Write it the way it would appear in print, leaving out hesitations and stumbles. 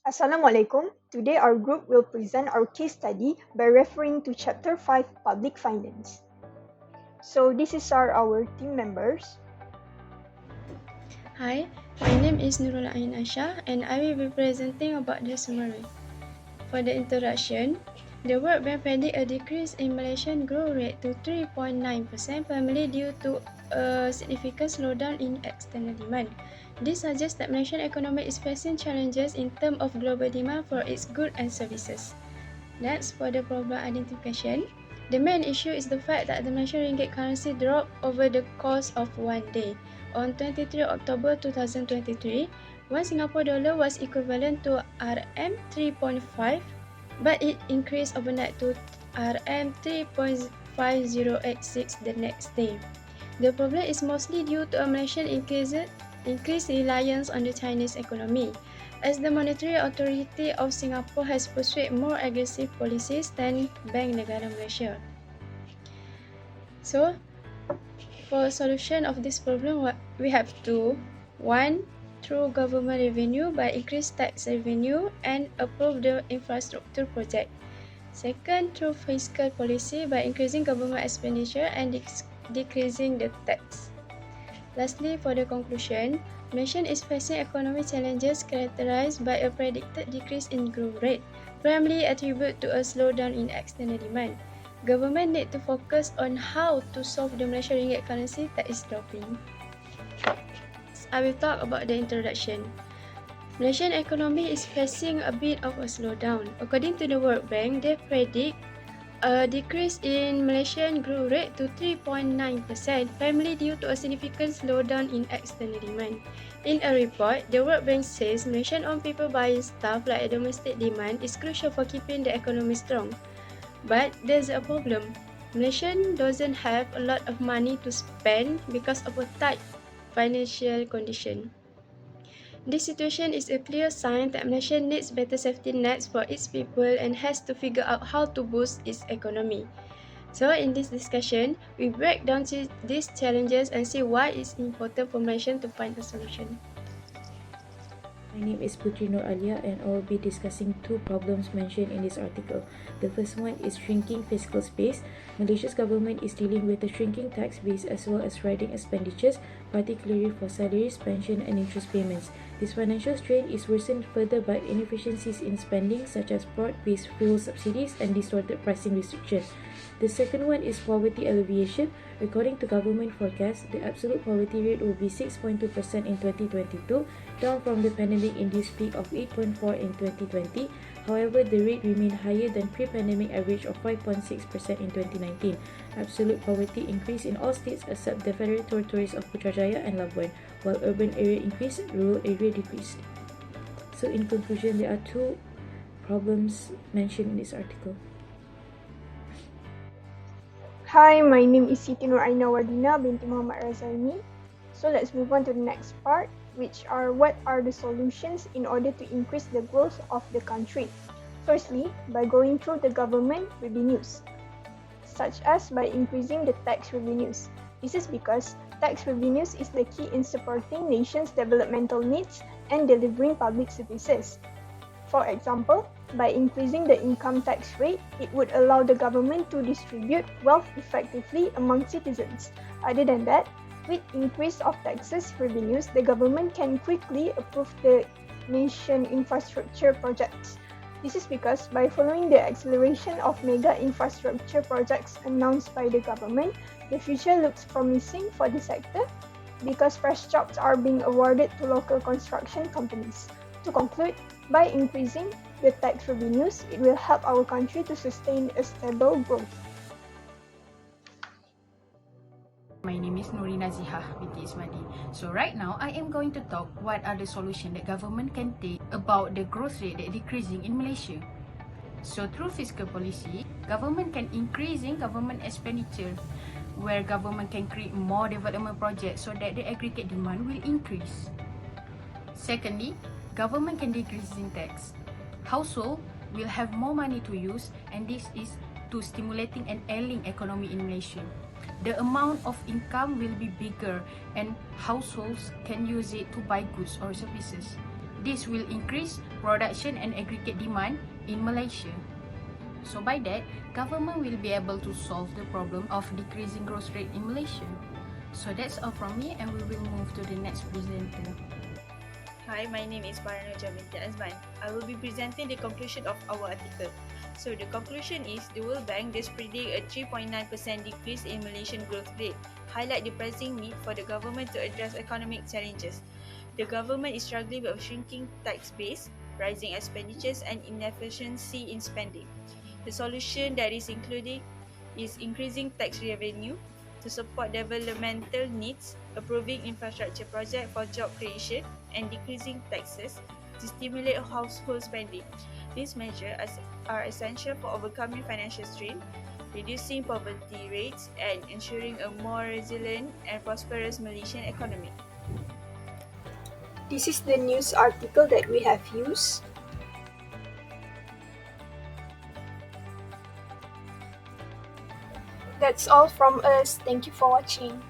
Assalamualaikum. Today our group will present our case study by referring to Chapter 5 Public Finance. So this is our team members. Hi, my name is Nurul Ain Asha and I will be presenting about the summary. For the introduction, the World Bank predict a decrease in Malaysian growth rate to 3.9% primarily due to a significant slowdown in external demand. This suggests that Malaysian economy is facing challenges in terms of global demand for its goods and services. Next, for the problem identification, the main issue is the fact that the Malaysian ringgit currency dropped over the course of one day. On 23 October 2023, one Singapore dollar was equivalent to RM 3.5, but it increased overnight to RM 3.5086 the next day. The problem is mostly due to a Malaysian increased reliance on the Chinese economy, as the Monetary Authority of Singapore has pursued more aggressive policies than Bank Negara Malaysia. So, for solution of this problem, we have to: 1. Through government revenue by increased tax revenue and approve the infrastructure project. Second, through fiscal policy by increasing government expenditure and decreasing the tax. Lastly, for the conclusion, Malaysia is facing economic challenges characterized by a predicted decrease in growth rate, primarily attributed to a slowdown in external demand. Government need to focus on how to solve the Malaysian ringgit currency that is dropping. I will talk about the introduction. Malaysian economy is facing a bit of a slowdown. According to the World Bank, they predict a decrease in Malaysian growth rate to 3.9%, primarily due to a significant slowdown in external demand. In a report, the World Bank says Malaysian owned people buying stuff like domestic demand is crucial for keeping the economy strong. But there's a problem. Malaysia doesn't have a lot of money to spend because of a tight financial condition. This situation is a clear sign that Malaysia needs better safety nets for its people and has to figure out how to boost its economy. So in this discussion, we break down these challenges and see why it's important for Malaysia to find a solution. My name is Putri Nur Alia and I will be discussing two problems mentioned in this article. The first one is shrinking fiscal space. Malaysia's government is dealing with a shrinking tax base as well as rising expenditures, particularly for salaries, pension and interest payments. This financial strain is worsened further by inefficiencies in spending such as broad-based fuel subsidies and distorted pricing restrictions. The second one is poverty alleviation. According to government forecasts, the absolute poverty rate will be 6.2% in 2022, down from the pandemic-induced peak of 8.4% in 2020. However, the rate remained higher than pre-pandemic average of 5.6% in 2019. Absolute poverty increased in all states except the Federal Territories of Putrajaya and Labuan, while urban area increased, rural area decreased. So in conclusion, there are two problems mentioned in this article. Hi, my name is Siti Nur Aina Wardina binti Muhammad Razaini. So let's move on to the next part, which are what are the solutions in order to increase the growth of the country. Firstly, by going through the government revenues, such as by increasing the tax revenues. This is because tax revenues is the key in supporting nations' developmental needs and delivering public services. For example, by increasing the income tax rate, it would allow the government to distribute wealth effectively among citizens. Other than that, with increase of taxes revenues, the government can quickly approve the nation infrastructure projects. This is because by following the acceleration of mega infrastructure projects announced by the government, the future looks promising for the sector because fresh jobs are being awarded to local construction companies. To conclude, by increasing the tax revenues, it will help our country to sustain a stable growth. My name is Nurina Ziha binti Ismadi. So right now, I am going to talk what are the solutions that government can take about the growth rate that decreasing in Malaysia. So through fiscal policy, government can increasing government expenditure, where government can create more development projects so that the aggregate demand will increase. Secondly, government can decrease in tax. Household will have more money to use, and this is to stimulating an ailing economy in Malaysia. The amount of income will be bigger and households can use it to buy goods or services. This will increase production and aggregate demand in Malaysia. So by that, government will be able to solve the problem of decreasing growth rate in Malaysia. So that's all from me, and we will move to the next presenter. Hi, my name is Parano Jaminti Azman. I will be presenting the conclusion of our article. So the conclusion is the World Bank does predict a 3.9% decrease in Malaysian growth rate, highlight the pressing need for the government to address economic challenges. The government is struggling with a shrinking tax base, rising expenditures and inefficiency in spending. The solution that is included is increasing tax revenue to support developmental needs, approving infrastructure projects for job creation, and decreasing taxes to stimulate household spending. These measures are essential for overcoming financial strain, reducing poverty rates, and ensuring a more resilient and prosperous Malaysian economy. This is the news article that we have used. That's all from us. Thank you for watching.